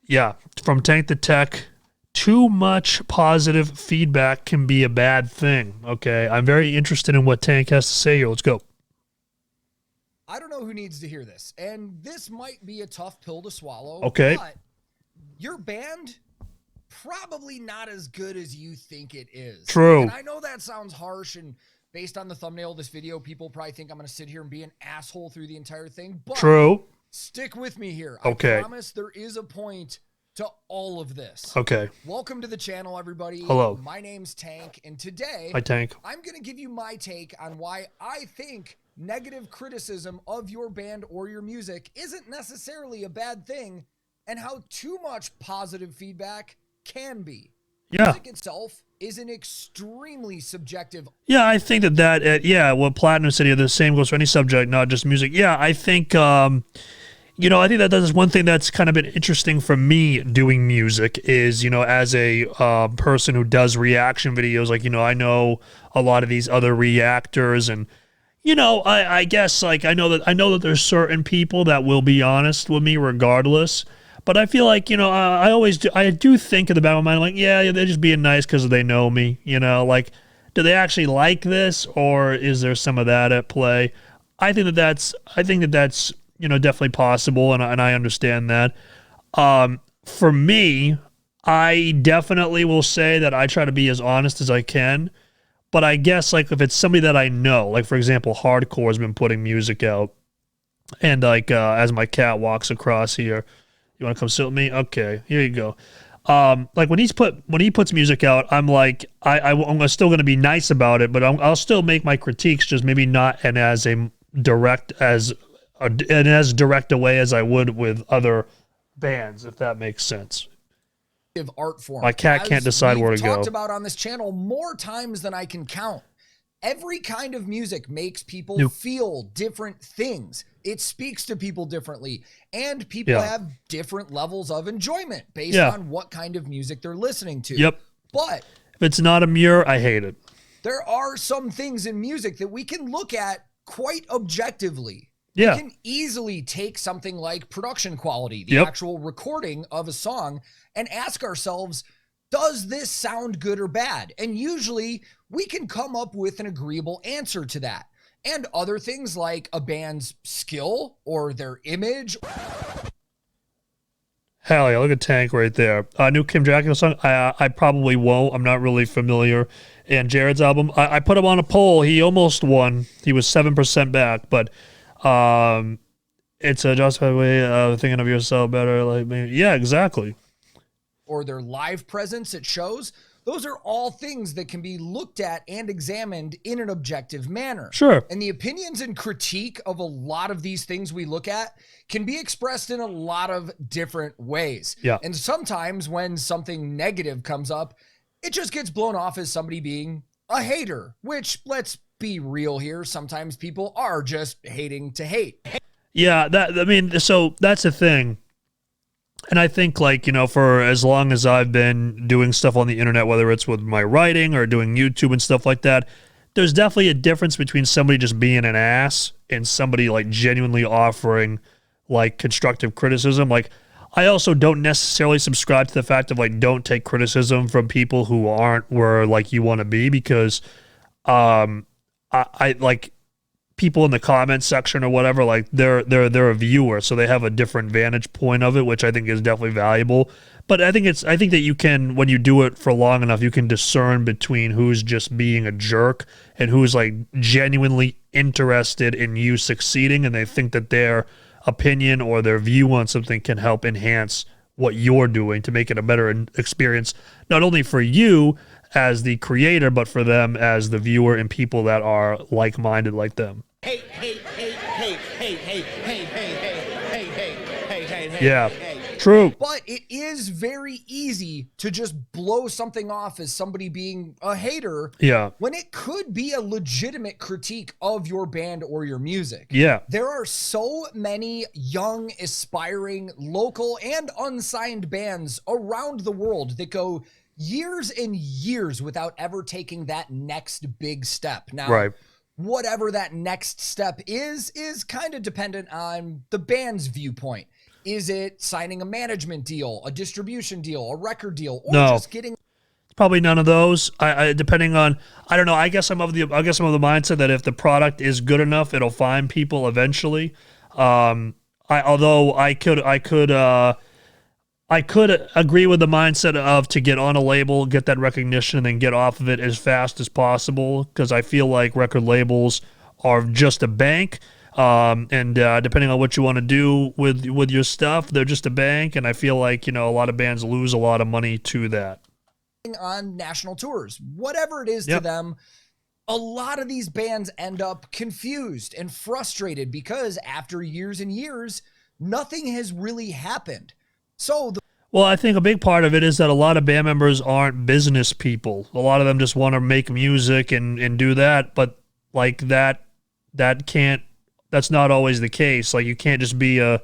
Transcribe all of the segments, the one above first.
Yeah, from TankTheTech, too much positive feedback can be a bad thing. Okay, I'm very interested in what Tank has to say here. Let's go. I don't know who needs to hear this, and this might be a tough pill to swallow, Okay. but your band, probably not as good as you think it is. True. And I know that sounds harsh, and based on the thumbnail of this video, people probably think I'm going to sit here and be an asshole through the entire thing, but True. stick with me here. Okay. I promise there is a point to all of this. Okay. Welcome to the channel, everybody. Hello. My name's Tank, and today Hi, Tank. I'm going to give you my take on why I think negative criticism of your band or your music isn't necessarily a bad thing, and how too much positive feedback can be. Yeah. Music itself is an extremely subjective. Yeah, I think that what Platinum said here, the same goes for any subject, not just music. Yeah, I think, I think that is one thing that's kind of been interesting for me doing music is, as a person who does reaction videos, I know a lot of these other reactors and, I guess I know that there's certain people that will be honest with me regardless. But I feel like, I do think in the back of my mind, yeah, they're just being nice because they know me, do they actually like this, or is there some of that at play? I think that's definitely possible, and I understand that. For me, I definitely will say that I try to be as honest as I can. But I guess if it's somebody that I know, for example, Hardcore has been putting music out, and as my cat walks across here, you want to come sit with me? Okay, here you go. When he puts music out, I'm I'm still going to be nice about it, but I'll still make my critiques, just maybe not in as direct a way as I would with other bands, if that makes sense. Art form. My cat can't decide where to go. Talked about on this channel more times than I can count. Every kind of music makes people feel different things. It speaks to people differently, and people have different levels of enjoyment based on what kind of music they're listening to. Yep. But if it's not a mirror, I hate it. There are some things in music that we can look at quite objectively. Yeah. We can easily take something like production quality, the actual recording of a song, and ask ourselves, does this sound good or bad? And usually we can come up with an agreeable answer to that. And other things like a band's skill or their image. Hell yeah, look at Tank right there. New Kim Dracula song, I probably won't. I'm not really familiar. And Jared's album, I put him on a poll. He almost won. He was 7% back, but it's a justified way of thinking of yourself better. Yeah, exactly. Or their live presence at shows. Those are all things that can be looked at and examined in an objective manner. Sure. And the opinions and critique of a lot of these things we look at can be expressed in a lot of different ways. Yeah. And sometimes when something negative comes up, it just gets blown off as somebody being a hater, which, let's be real here, sometimes people are just hating to hate. Yeah, so that's the thing. And I think, for as long as I've been doing stuff on the internet, whether it's with my writing or doing YouTube and stuff like that, there's definitely a difference between somebody just being an ass and somebody, genuinely offering, constructive criticism. I also don't necessarily subscribe to the fact of, don't take criticism from people who aren't where, you want to be, because I people in the comments section or whatever, they're a viewer, so they have a different vantage point of it, which I think is definitely valuable. But I think that you can, when you do it for long enough, you can discern between who's just being a jerk and who's genuinely interested in you succeeding, and they think that their opinion or their view on something can help enhance what you're doing to make it a better experience, not only for you as the creator, but for them as the viewer and people that are like-minded like them. Yeah, true. But it is very easy to just blow something off as somebody being a hater. Yeah. When it could be a legitimate critique of your band or your music. Yeah. There are so many young, aspiring, local, and unsigned bands around the world that go years and years without ever taking that next big step. Now, right. Whatever that next step is kind of dependent on the band's viewpoint. Is it signing a management deal, a distribution deal, a record deal, or No. just getting Probably none of those. I depending on, I don't know. I guess I'm of the mindset that if the product is good enough, it'll find people eventually. Although I could agree with the mindset of to get on a label, get that recognition, and then get off of it as fast as possible, because I feel like record labels are just a bank. And depending on what you want to do with your stuff, they're just a bank. And I feel like, a lot of bands lose a lot of money to that. on national tours, whatever it is to Yep. them. A lot of these bands end up confused and frustrated because after years and years, nothing has really happened. So Well, I think a big part of it is that a lot of band members aren't business people. A lot of them just want to make music and do that, but like that's not always the case. Like, you can't just be a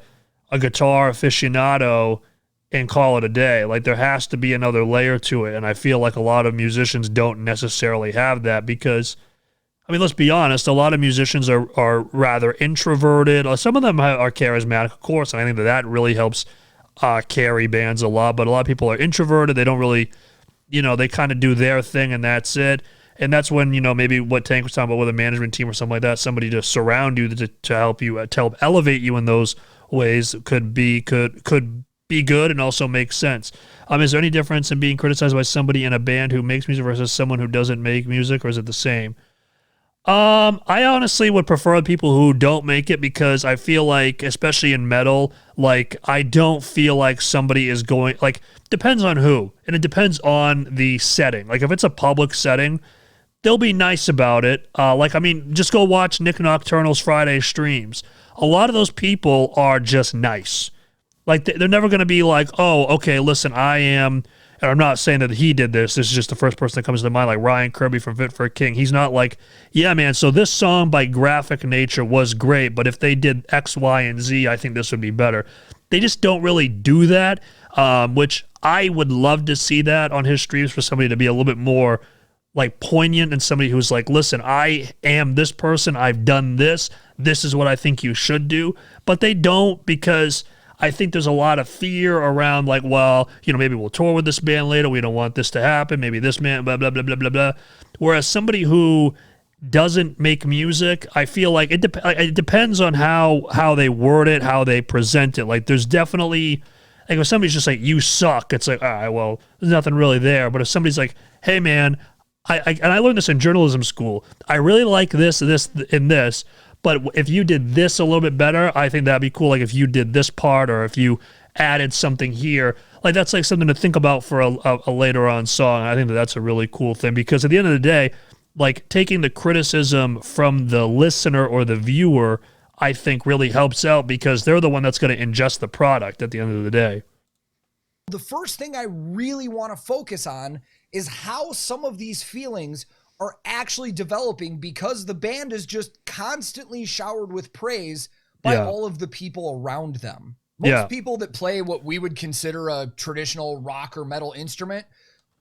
guitar aficionado and call it a day. Like, there has to be another layer to it, and I feel like a lot of musicians don't necessarily have that because, I mean, let's be honest, a lot of musicians are rather introverted. Some of them are charismatic, of course, and I think that really helps carry bands a lot, but a lot of people are introverted. They don't really, they kind of do their thing and that's it. And that's when, maybe what Tank was talking about with a management team or something like that, somebody to surround you to help you, to help elevate you in those ways could be good and also make sense. Is there any difference in being criticized by somebody in a band who makes music versus someone who doesn't make music, or is it the same? I honestly would prefer people who don't make it, because I feel like, especially in metal, like, I don't feel like somebody is going, like, depends on who, and it depends on the setting. Like, if it's a public setting, they'll be nice about it. Just go watch Nick Nocturnal's Friday streams. A lot of those people are just nice. Like, they're never going to be like, oh, okay, listen, and I'm not saying that he did this. This is just the first person that comes to mind, like Ryan Kirby from Fit for a King. He's not like, yeah, man, so this song by Graphic Nature was great, but if they did X, Y, and Z, I think this would be better. They just don't really do that, which I would love to see that on his streams, for somebody to be a little bit more like poignant, and somebody who's like, listen, I am this person. I've done this. This is what I think you should do. But they don't, because I think there's a lot of fear around, like, well, maybe we'll tour with this band later. We don't want this to happen. Maybe this man, blah, blah, blah, blah, blah, blah. Whereas somebody who doesn't make music, I feel like it depends on how they word it, how they present it. Like, there's definitely, like, if somebody's just like, you suck, it's like, all right, well, there's nothing really there. But if somebody's like, hey, man, and I learned this in journalism school, I really like this, and this, but if you did this a little bit better, I think that'd be cool. Like, if you did this part, or if you added something here, like, that's like something to think about for a later on song. I think that's a really cool thing, because at the end of the day, like, taking the criticism from the listener or the viewer, I think really helps out, because they're the one that's going to ingest the product at the end of the day. the first thing I really want to focus on is how some of these feelings are actually developing, because the band is just constantly showered with praise by all of the people around them. Most people that play what we would consider a traditional rock or metal instrument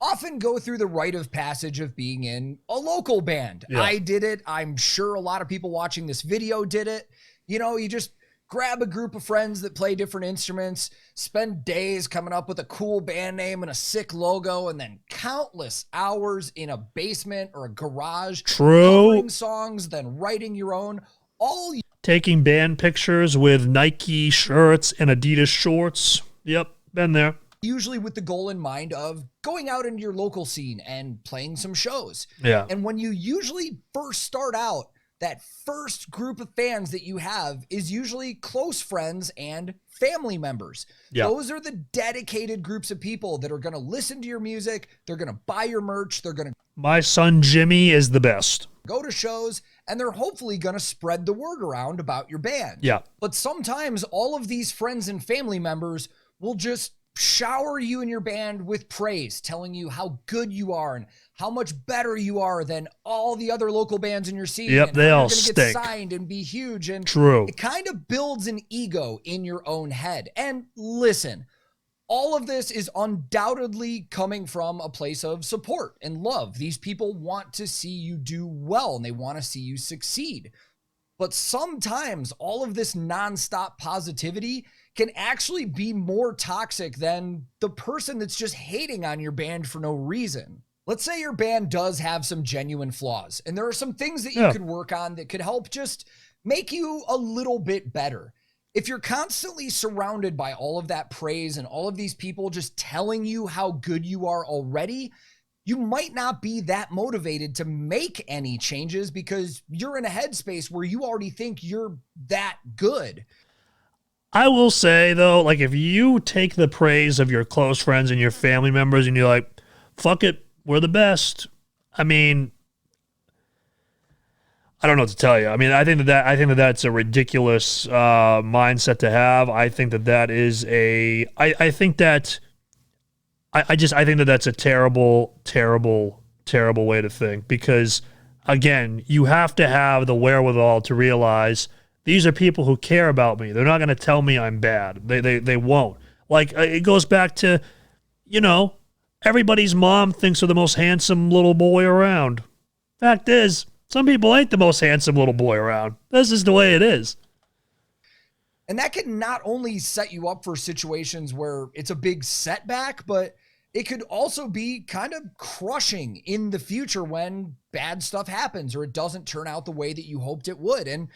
often go through the rite of passage of being in a local band. I did it. I'm sure a lot of people watching this video did it. You just grab a group of friends that play different instruments, spend days coming up with a cool band name and a sick logo, and then countless hours in a basement or a garage covering songs, then writing your own, taking band pictures with Nike shirts and Adidas shorts. Yep, been there. Usually with the goal in mind of going out into your local scene and playing some shows. Yeah. And when you usually first start out, that first group of fans that you have is usually close friends and family members. Yeah. Those are the dedicated groups of people that are going to listen to your music. They're going to buy your merch. They're going to My son Jimmy is the best. Go to shows, and they're hopefully going to spread the word around about your band. Yeah. But sometimes all of these friends and family members will just shower you and your band with praise, telling you how good you are and how much better you are than all the other local bands in your scene. Yep, and they how all you're gonna stink. get signed and be huge. And it kind of builds an ego in your own head. And listen, all of this is undoubtedly coming from a place of support and love. These people want to see you do well, and they want to see you succeed. But sometimes all of this nonstop positivity can actually be more toxic than the person that's just hating on your band for no reason. Let's say your band does have some genuine flaws, and there are some things that you could work on that could help just make you a little bit better. If you're constantly surrounded by all of that praise and all of these people just telling you how good you are already, you might not be that motivated to make any changes because you're in a headspace where you already think you're that good. I will say, though, like, if you take the praise of your close friends and your family members and you're like, fuck it, we're the best. I mean, I don't know what to tell you. I mean, I think that that's a ridiculous mindset to have. I think that is a. I think that that's a terrible, terrible, terrible way to think, because, again, you have to have the wherewithal to realize these are people who care about me. They're not going to tell me I'm bad. They won't. Like, it goes back to, everybody's mom thinks they're the most handsome little boy around. Fact is, some people ain't the most handsome little boy around. This is the way it is. And that can not only set you up for situations where it's a big setback, but it could also be kind of crushing in the future when bad stuff happens or it doesn't turn out the way that you hoped it would. And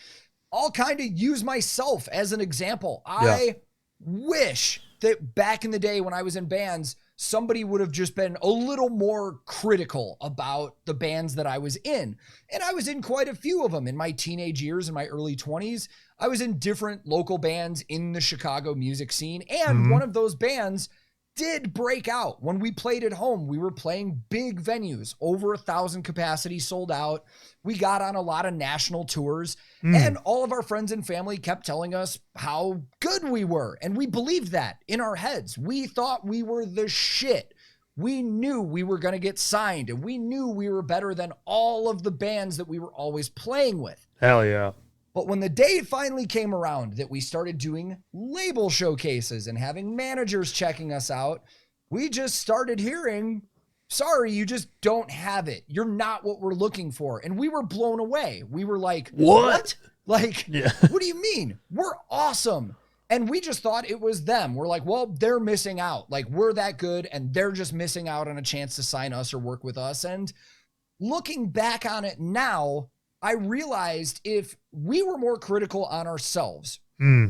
I'll kind of use myself as an example. I wish that back in the day when I was in bands, somebody would have just been a little more critical about the bands that I was in. And I was in quite a few of them in my teenage years, in my early 20s. I was in different local bands in the Chicago music scene. And one of those bands did break out. When we played at home, we were playing big venues, over 1,000 capacity, sold out. We got on a lot of national tours, and all of our friends and family kept telling us how good we were. And we believed that in our heads. We thought we were the shit. We knew we were going to get signed, and we knew we were better than all of the bands that we were always playing with. Hell yeah. But when the day finally came around that we started doing label showcases and having managers checking us out, we just started hearing, sorry, you just don't have it. You're not what we're looking for. And we were blown away. We were like, what? Like, what do you mean? We're awesome. And we just thought it was them. We're like, well, they're missing out. Like, we're that good, and they're just missing out on a chance to sign us or work with us. And looking back on it now, I realized if we were more critical on ourselves,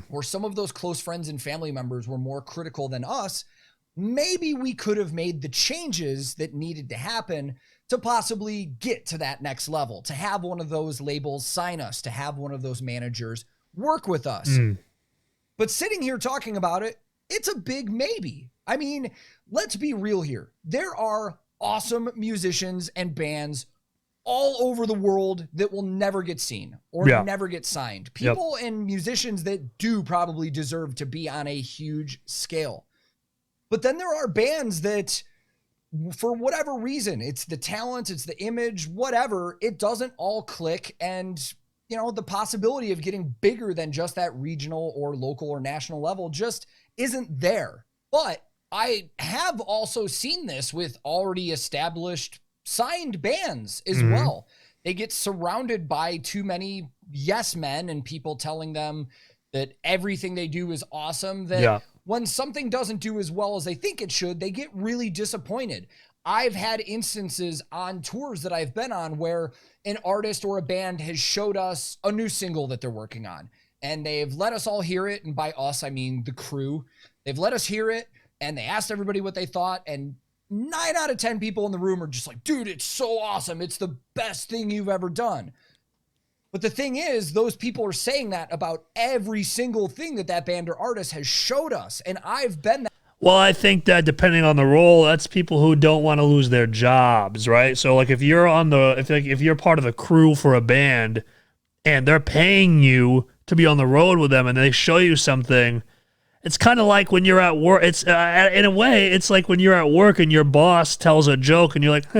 or some of those close friends and family members were more critical than us, maybe we could have made the changes that needed to happen to possibly get to that next level, to have one of those labels sign us, to have one of those managers work with us. But sitting here talking about it, it's a big maybe. I mean, let's be real here. There are awesome musicians and bands all over the world that will never get seen or never get signed. People and musicians that do probably deserve to be on a huge scale. But then there are bands that, for whatever reason, it's the talent, it's the image, whatever, it doesn't all click. And, the possibility of getting bigger than just that regional or local or national level just isn't there. But I have also seen this with already established signed bands as well. They get surrounded by too many yes men and people telling them that everything they do is awesome, that when something doesn't do as well as they think it should, they get really disappointed. I've had instances on tours that I've been on where an artist or a band has showed us a new single that they're working on, and they've let us all hear it. And by us, I mean the crew. They've let us hear it, and they asked everybody what they thought, and 9 out of 10 people in the room are just like, dude, it's so awesome. It's the best thing you've ever done. But the thing is, those people are saying that about every single thing that band or artist has showed us. And I've been that. Well, I think that depending on the role, that's people who don't want to lose their jobs, right? So, like, if you're if you're part of the crew for a band and they're paying you to be on the road with them and they show you something, it's kind of like when you're at work. It's in a way, it's like when you're at work and your boss tells a joke and you're like,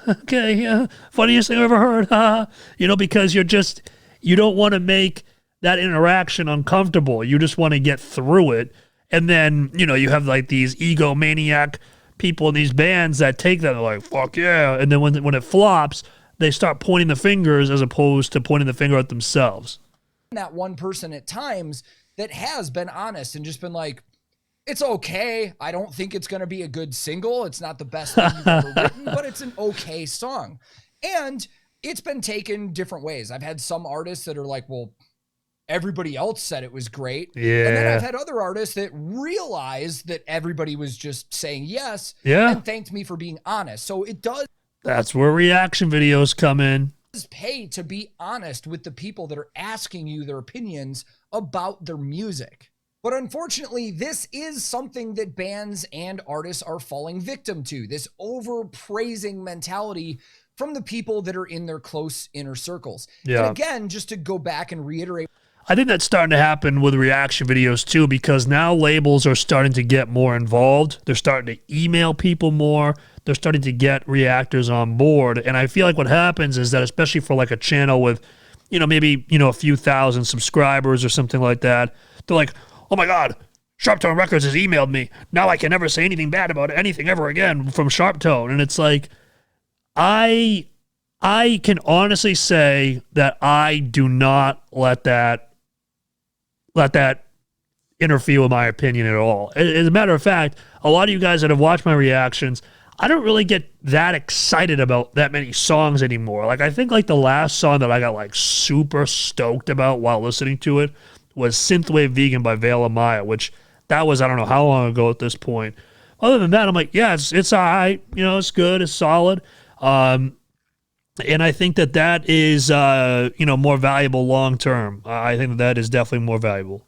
okay, funniest thing I've ever heard, because you don't want to make that interaction uncomfortable. You just want to get through it. And then, you have like these egomaniac people in these bands that take that and they're like, fuck yeah. And then when it flops, they start pointing the fingers as opposed to pointing the finger at themselves. That one person at times that has been honest and just been like, it's okay. I don't think it's going to be a good single. It's not the best thing you've ever written, but it's an okay song. And it's been taken different ways. I've had some artists that are like, well, everybody else said it was great. Yeah. And then I've had other artists that realized that everybody was just saying yes. Yeah. And thanked me for being honest. So it does. That's where reaction videos come in. Pay to be honest with the people that are asking you their opinions about their music. But unfortunately, this is something that bands and artists are falling victim to, this overpraising mentality from the people that are in their close inner circles. Yeah. And again, just to go back and reiterate, I think that's starting to happen with reaction videos too, because now labels are starting to get more involved. They're starting to email people more. They're starting to get reactors on board. And I feel like what happens is that, especially for like a channel with, maybe, a few thousand subscribers or something like that, they're like, oh my God, Sharptone Records has emailed me. Now I can never say anything bad about anything ever again from Sharptone. And it's like, I can honestly say that I do not let that interfere with my opinion at all. As a matter of fact, a lot of you guys that have watched my reactions, I don't really get that excited about that many songs anymore. Like, I think like the last song that I got like super stoked about while listening to it was Synthwave Vegan by Veil of Maya, which that was, I don't know how long ago at this point. Other than that, I'm like, yeah, it's all right. It's good. It's solid. And I think that is, more valuable long term. I think that is definitely more valuable.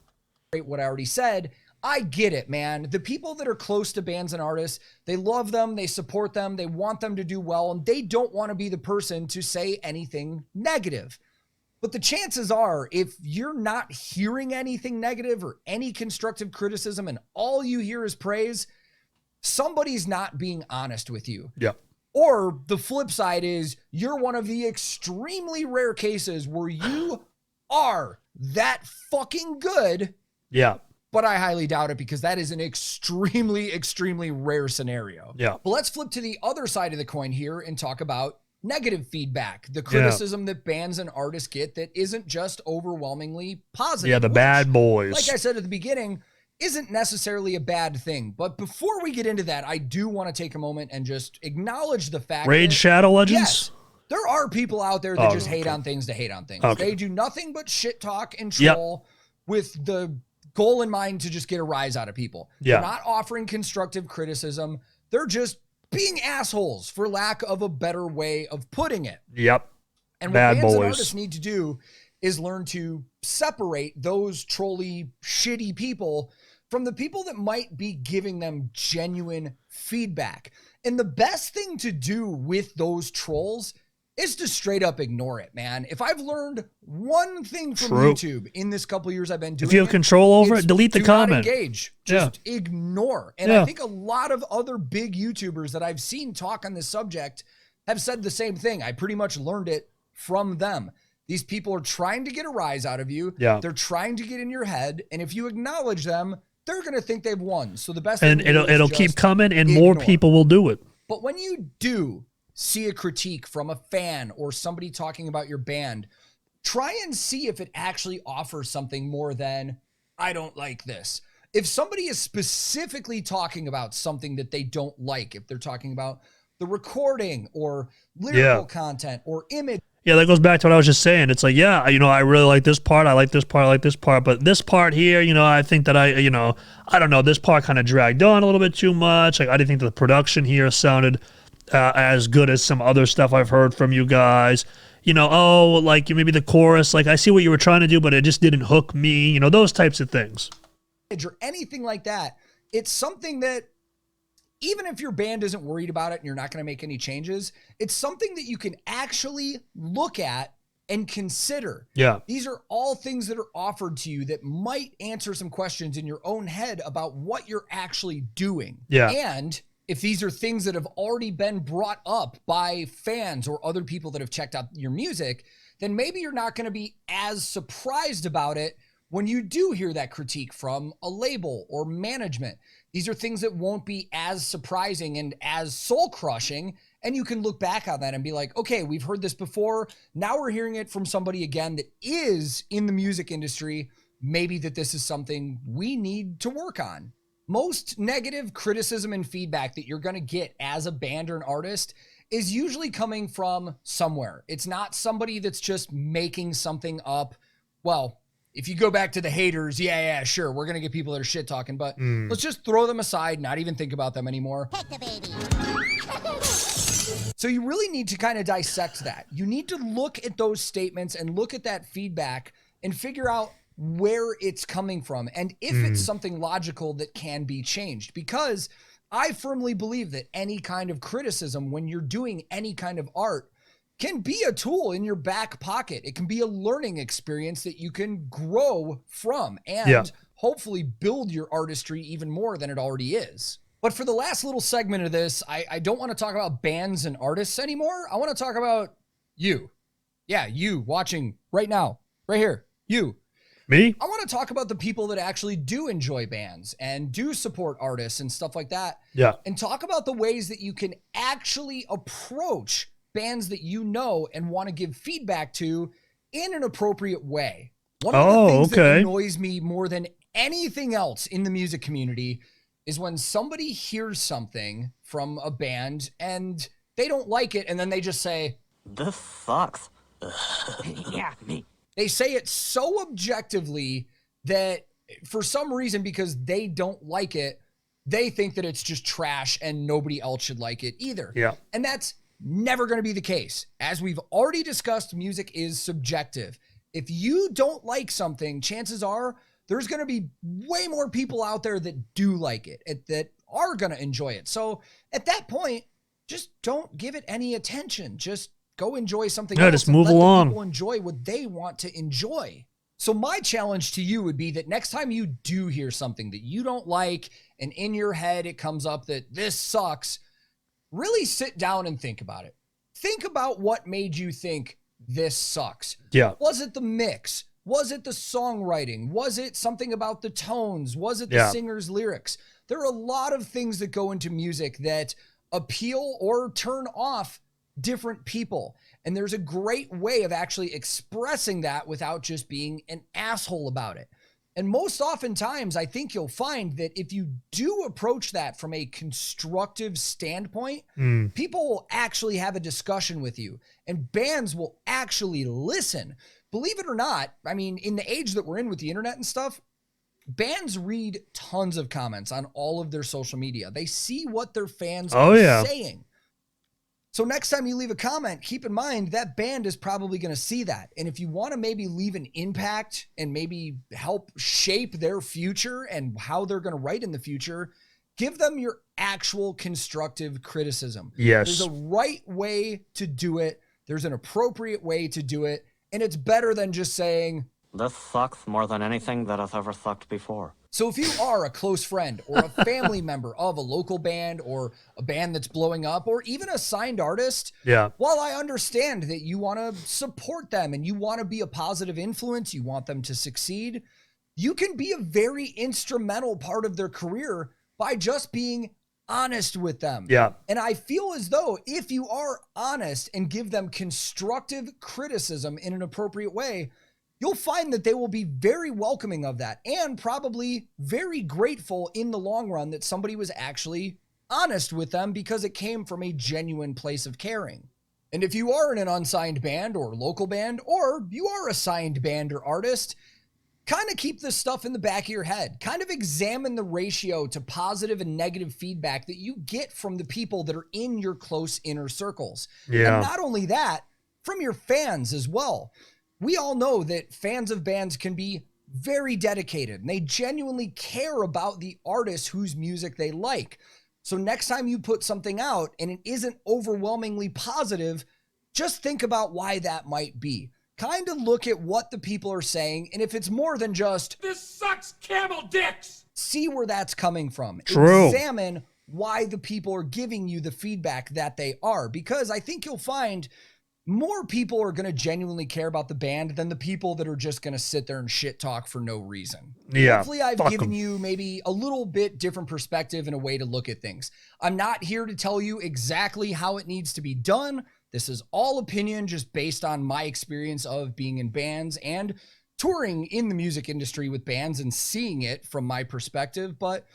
What I already said, I get it, man. The people that are close to bands and artists, they love them, they support them, they want them to do well, and they don't want to be the person to say anything negative. But the chances are, if you're not hearing anything negative or any constructive criticism and all you hear is praise, somebody's not being honest with you. Yeah. Or the flip side is you're one of the extremely rare cases where you are that fucking good. Yeah. But I highly doubt it, because that is an extremely, extremely rare scenario. Yeah. But let's flip to the other side of the coin here and talk about negative feedback, the criticism that bands and artists get that isn't just overwhelmingly positive. Yeah, the bad boys. Like I said at the beginning, isn't necessarily a bad thing. But before we get into that, I do want to take a moment and just acknowledge the fact Raid that, Shadow Legends? Yes, there are people out there that just hate on things to hate on things. Okay. They do nothing but shit talk and troll with the goal in mind to just get a rise out of people. Yeah. They're not offering constructive criticism. They're just being assholes, for lack of a better way of putting it. Yep. And Bad what bands and boys. artists need to do is learn to separate those trolly, shitty people from the people that might be giving them genuine feedback. And the best thing to do with those trolls is to straight up ignore it, man. If I've learned one thing from YouTube in this couple of years I've been doing, if you have control over it, delete the do comment. Not engage. Just ignore. And I think a lot of other big YouTubers that I've seen talk on this subject have said the same thing. I pretty much learned it from them. These people are trying to get a rise out of you. Yeah. They're trying to get in your head. And if you acknowledge them, they're going to think they've won. So the best And thing to do is it'll just keep coming, and ignore. more people will do it. But when you do see a critique from a fan or somebody talking about your band, try and see if it actually offers something more than, I don't like this. If somebody is specifically talking about something that they don't like, if they're talking about the recording or lyrical content or image. Yeah, that goes back to what I was just saying. It's like, I really like this part. I like this part. I like this part. But this part here, I think that I don't know, this part kind of dragged on a little bit too much. Like, I didn't think that the production here sounded as good as some other stuff I've heard from you guys. Like maybe the chorus, like I see what you were trying to do, but it just didn't hook me. Those types of things. Or anything like that. It's something that, even if your band isn't worried about it and you're not going to make any changes, it's something that you can actually look at and consider. Yeah. These are all things that are offered to you that might answer some questions in your own head about what you're actually doing. Yeah. And if these are things that have already been brought up by fans or other people that have checked out your music, then maybe you're not going to be as surprised about it when you do hear that critique from a label or management. These are things that won't be as surprising and as soul-crushing, and you can look back on that and be like, okay, we've heard this before. Now we're hearing it from somebody again that is in the music industry maybe that this is something we need to work on. Most negative criticism and feedback that you're going to get as a band or an artist is usually coming from somewhere. It's not somebody that's just making something up. Well, if you go back to the haters, yeah, sure, we're going to get people that are shit talking, but let's just throw them aside, not even think about them anymore. Take the baby. So you really need to kind of dissect that. You need to look at those statements and look at that feedback and figure out where it's coming from and if it's something logical that can be changed. Because I firmly believe that any kind of criticism when you're doing any kind of art can be a tool in your back pocket. It can be a learning experience that you can grow from and hopefully build your artistry even more than it already is. But for the last little segment of this, I don't want to talk about bands and artists anymore. I want to talk about you. Yeah, you watching right now, right here, you. Me? I want to talk about the people that actually do enjoy bands and do support artists and stuff like that. Yeah. And talk about the ways that you can actually approach bands that you know and want to give feedback to in an appropriate way. One of the things that annoys me more than anything else in the music community is when somebody hears something from a band and they don't like it and then they just say, "This sucks." Yeah, me. They say it so objectively that for some reason, because they don't like it, they think that it's just trash and nobody else should like it either. Yeah. And that's never going to be the case. As we've already discussed, music is subjective. If you don't like something, chances are there's going to be way more people out there that do like it, that are going to enjoy it. So at that point, just don't give it any attention. Just go enjoy something else. Just move along. People enjoy what they want to enjoy. So my challenge to you would be that next time you do hear something that you don't like, and in your head it comes up that this sucks, really sit down and think about it. Think about what made you think this sucks. Yeah. Was it the mix? Was it the songwriting? Was it something about the tones? Was it the singer's lyrics? There are a lot of things that go into music that appeal or turn off different people. And there's a great way of actually expressing that without just being an asshole about it. And most oftentimes, I think you'll find that if you do approach that from a constructive standpoint, people will actually have a discussion with you and bands will actually listen. Believe it or not, I mean, in the age that we're in with the internet and stuff, bands read tons of comments on all of their social media. They see what their fans are saying. So next time you leave a comment, keep in mind that band is probably going to see that. And if you want to maybe leave an impact and maybe help shape their future and how they're going to write in the future, give them your actual constructive criticism. Yes. There's a right way to do it. There's an appropriate way to do it. And it's better than just saying, "This sucks more than anything that has ever sucked before." So if you are a close friend or a family member of a local band or a band that's blowing up or even a signed artist, while I understand that you want to support them and you want to be a positive influence, you want them to succeed, you can be a very instrumental part of their career by just being honest with them. And I feel as though if you are honest and give them constructive criticism in an appropriate way, you'll find that they will be very welcoming of that and probably very grateful in the long run that somebody was actually honest with them because it came from a genuine place of caring. And if you are in an unsigned band or local band, or you are a signed band or artist, kind of keep this stuff in the back of your head. Kind of examine the ratio to positive and negative feedback that you get from the people that are in your close inner circles. And not only that, from your fans as well. We all know that fans of bands can be very dedicated and they genuinely care about the artist whose music they like. So next time you put something out and it isn't overwhelmingly positive, just think about why that might be. Kind of look at what the people are saying, and if it's more than just, "This sucks, camel dicks," see where that's coming from. True. Examine why the people are giving you the feedback that they are, because I think you'll find more people are going to genuinely care about the band than the people that are just going to sit there and shit talk for no reason. Hopefully I've given you maybe a little bit different perspective and a way to look at things. I'm not here to tell you exactly how it needs to be done. This is all opinion just based on my experience of being in bands and touring in the music industry with bands and seeing it from my perspective, but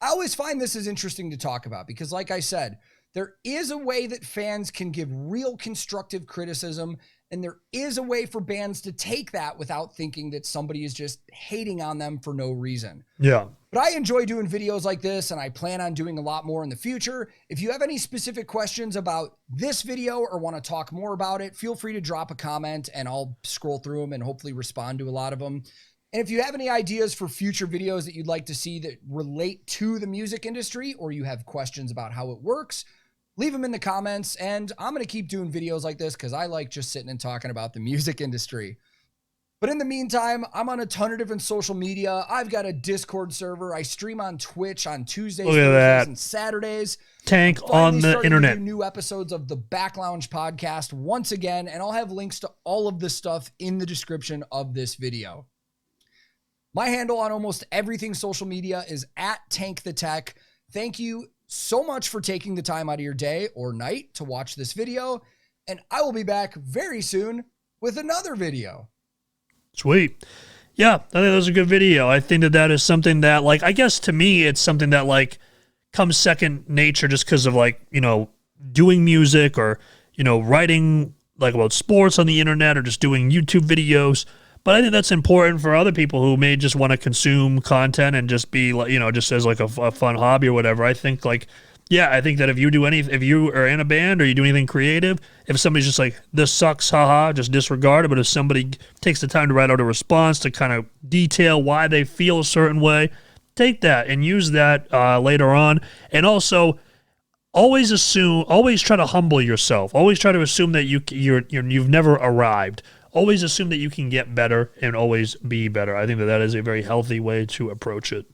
I always find this is interesting to talk about because, like I said, there is a way that fans can give real constructive criticism, and there is a way for bands to take that without thinking that somebody is just hating on them for no reason. Yeah. But I enjoy doing videos like this, and I plan on doing a lot more in the future. If you have any specific questions about this video or want to talk more about it, feel free to drop a comment and I'll scroll through them and hopefully respond to a lot of them. And if you have any ideas for future videos that you'd like to see that relate to the music industry, or you have questions about how it works, leave them in the comments. And I'm going to keep doing videos like this because I like just sitting and talking about the music industry. But in the meantime, I'm on a ton of different social media. I've got a Discord server. I stream on Twitch on Tuesdays, Thursdays, and Saturdays. Tank on the internet. To do new episodes of the Back Lounge podcast once again, and I'll have links to all of this stuff in the description of this video. My handle on almost everything social media is @TankTheTech. Thank you so much for taking the time out of your day or night to watch this video, and I will be back very soon with another video. Sweet. Yeah, I think that was a good video. I think that that is something that, like, I guess to me, it's something that, like, comes second nature just because of, like, you know, doing music or, you know, writing, like, about sports on the internet or just doing YouTube videos. But I think that's important for other people who may just want to consume content and just be, like, you know, just as, like, a fun hobby or whatever. I think, like, yeah, I think that if you do anything, if you are in a band or you do anything creative, if somebody's just like, this sucks, haha, just disregard it. But if somebody takes the time to write out a response to kind of detail why they feel a certain way, take that and use that later on. And also, always try to humble yourself. Always try to assume that you've never arrived. Always assume that you can get better and always be better. I think that that is a very healthy way to approach it.